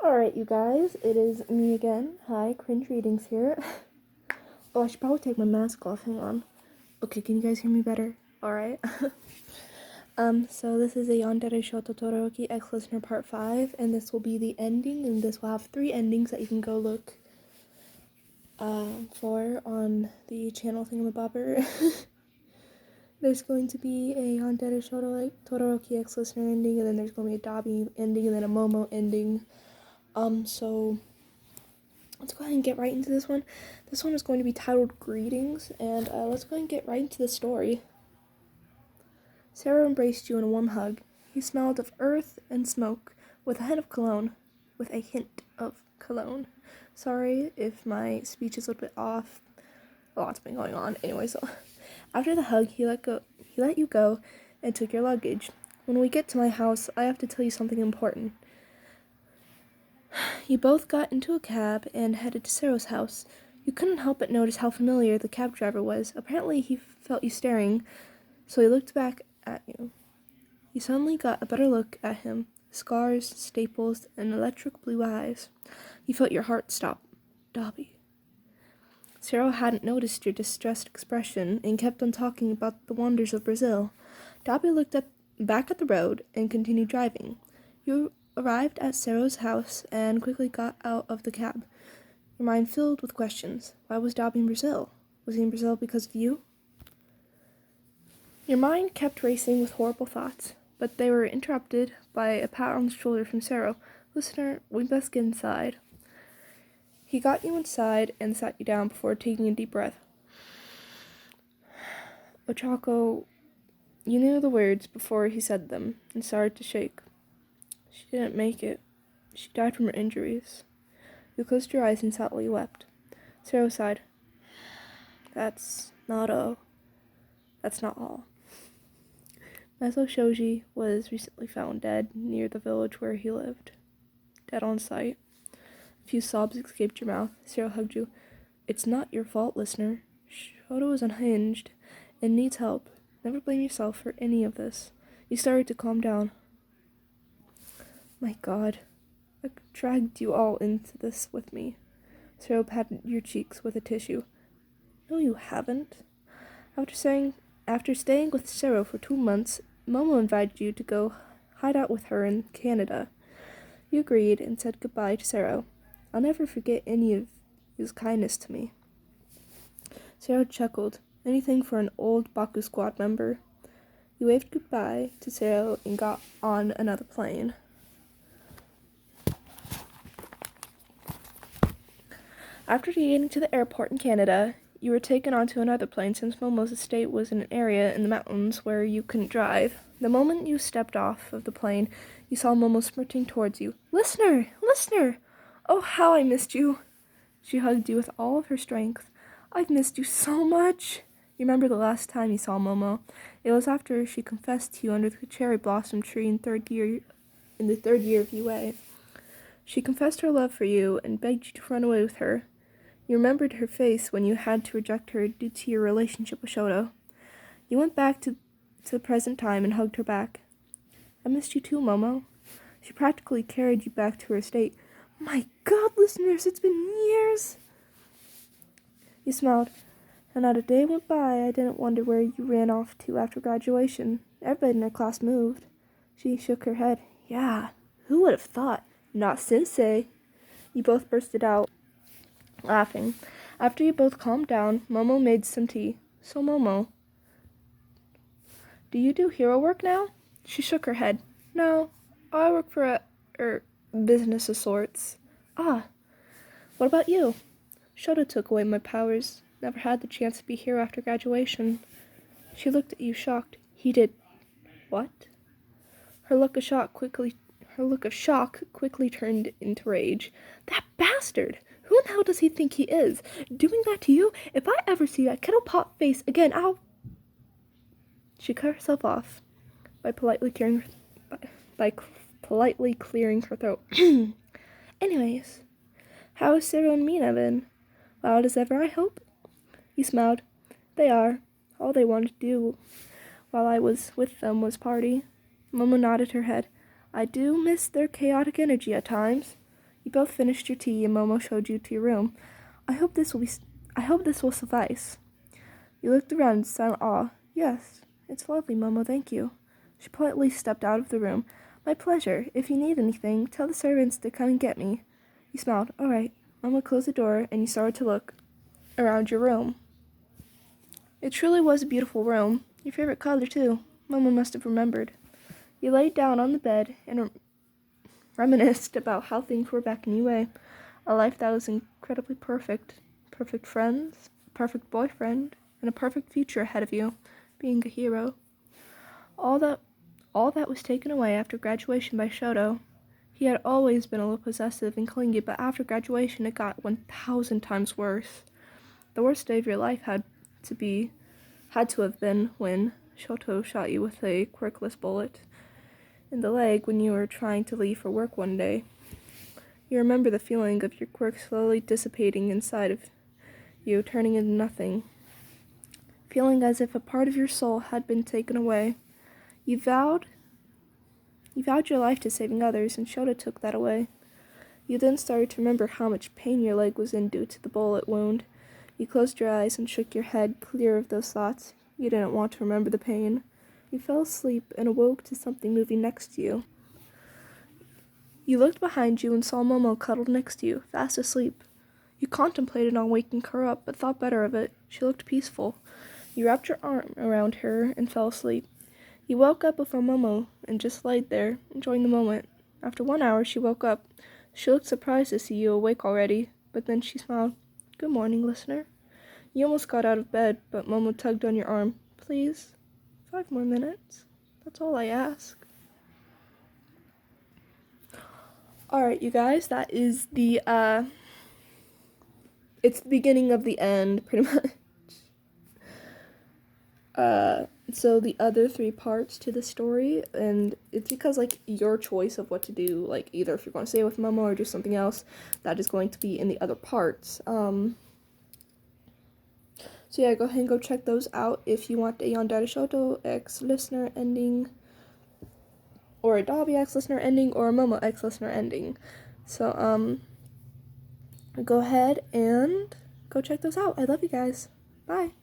Alright, you guys, it is me again. Hi, Cringe Readings here. Oh, I should probably take my mask off. Hang on. Okay, can you guys hear me better? Alright. So this is a Yandere Shoto Todoroki Ex-Listener Part 5, and this will be the ending, and this will have 3 endings that you can go look for on the channel thingamabobber. There's going to be a Yandere Shoto Todoroki Ex-Listener ending, and then there's going to be a Dabi ending, and then a Momo ending. So let's go ahead and get right into this one. This one is going to be titled Greetings, and let's go ahead and get right into the story. Sarah embraced you in a warm hug. He smelled of earth and smoke, with a hint of cologne. Sorry if my speech is a little bit off. A lot's been going on. Anyway, so after the hug, he let you go and took your luggage. When we get to my house, I have to tell you something important. You both got into a cab and headed to Sero's house. You couldn't help but notice how familiar the cab driver was. Apparently, he felt you staring, so he looked back at you. You suddenly got a better look at him. Scars, staples, and electric blue eyes. You felt your heart stop. Dabi. Sero hadn't noticed your distressed expression and kept on talking about the wonders of Brazil. Dabi looked back at the road and continued driving. You arrived at Sero's house and quickly got out of the cab, your mind filled with questions. Why was Dabi in Brazil? Was he in Brazil because of you? Your mind kept racing with horrible thoughts, but they were interrupted by a pat on the shoulder from Sero. Listener, we best get inside. He got you inside and sat you down before taking a deep breath. Ochako, you knew the words before he said them and started to shake. She didn't make it. She died from her injuries. You closed your eyes and sat while you wept. Sero sighed. That's not all. Meso Shoji was recently found dead near the village where he lived. Dead on sight. A few sobs escaped your mouth. Sero hugged you. It's not your fault, listener. Shoto is unhinged and needs help. Never blame yourself for any of this. You started to calm down. My God, I dragged you all into this with me. Sero patted your cheeks with a tissue. No, you haven't. After staying with Sero for 2 months, Momo invited you to go hide out with her in Canada. You agreed and said goodbye to Sero. I'll never forget any of his kindness to me. Sero chuckled. Anything for an old Baku squad member. You waved goodbye to Sero and got on another plane. After getting to the airport in Canada, you were taken onto another plane since Momo's estate was in an area in the mountains where you couldn't drive. The moment you stepped off of the plane, you saw Momo sprinting towards you. Listener! Listener! Oh, how I missed you! She hugged you with all of her strength. I've missed you so much! You remember the last time you saw Momo. It was after she confessed to you under the cherry blossom tree in the third year of UA. She confessed her love for you and begged you to run away with her. You remembered her face when you had to reject her due to your relationship with Shoto. You went back to the present time and hugged her back. I missed you too, Momo. She practically carried you back to her estate. My God, listeners, it's been years. You smiled. And not a day went by I didn't wonder where you ran off to after graduation. Everybody in our class moved. She shook her head. Yeah, who would have thought? Not Sensei. You both bursted out, laughing. After you both calmed down, Momo made some tea. So, Momo, do you do hero work now? She shook her head. No, I work for a business of sorts. Ah, what about you? Shoto took away my powers. Never had the chance to be here after graduation. She looked at you shocked. He did what? Her look of shock quickly turned into rage. That bastard! Who in the hell does he think he is? Doing that to you? If I ever see that kettle pot face again, I'll... She cut herself off by politely clearing her throat. Anyways, how is Sero and Mina been? Wild as ever, I hope? You smiled. They are. All they wanted to do while I was with them was party. Momo nodded her head. I do miss their chaotic energy at times. You both finished your tea and Momo showed you to your room. I hope this will suffice. You looked around in silent awe. Yes, it's lovely, Momo, thank you. She politely stepped out of the room. My pleasure. If you need anything, tell the servants to come and get me. You smiled. All right. Momo closed the door and you started to look around your room. It truly was a beautiful room. Your favorite color, too. Momo must have remembered. You laid down on the bed and reminisced about how things were back in UA. A life that was incredibly perfect. Perfect friends, perfect boyfriend, and a perfect future ahead of you. Being a hero. All that was taken away after graduation by Shoto. He had always been a little possessive and clingy, but after graduation it got 1,000 times worse. The worst day of your life had to have been when Shoto shot you with a quirkless bullet in the leg when you were trying to leave for work one day. You remember the feeling of your quirk slowly dissipating inside of you, turning into nothing. Feeling as if a part of your soul had been taken away. You vowed your life to saving others, and Shoto took that away. You then started to remember how much pain your leg was in due to the bullet wound. You closed your eyes and shook your head clear of those thoughts. You didn't want to remember the pain. You fell asleep and awoke to something moving next to you. You looked behind you and saw Momo cuddled next to you, fast asleep. You contemplated on waking her up, but thought better of it. She looked peaceful. You wrapped your arm around her and fell asleep. You woke up before Momo and just laid there, enjoying the moment. After 1 hour, she woke up. She looked surprised to see you awake already, but then she smiled. Good morning, listener. You almost got out of bed, but Momo tugged on your arm. Please, 5 more minutes. That's all I ask. Alright, you guys, that is it's the beginning of the end, pretty much. So the other 3 parts to the story, and it's because, like, your choice of what to do, like, either if you're going to stay with Momo or do something else, that is going to be in the other parts. So yeah, go ahead and go check those out if you want a Yandere Shoto X listener ending, or a Dabi X listener ending, or a Momo X listener ending. So, go ahead and go check those out. I love you guys. Bye.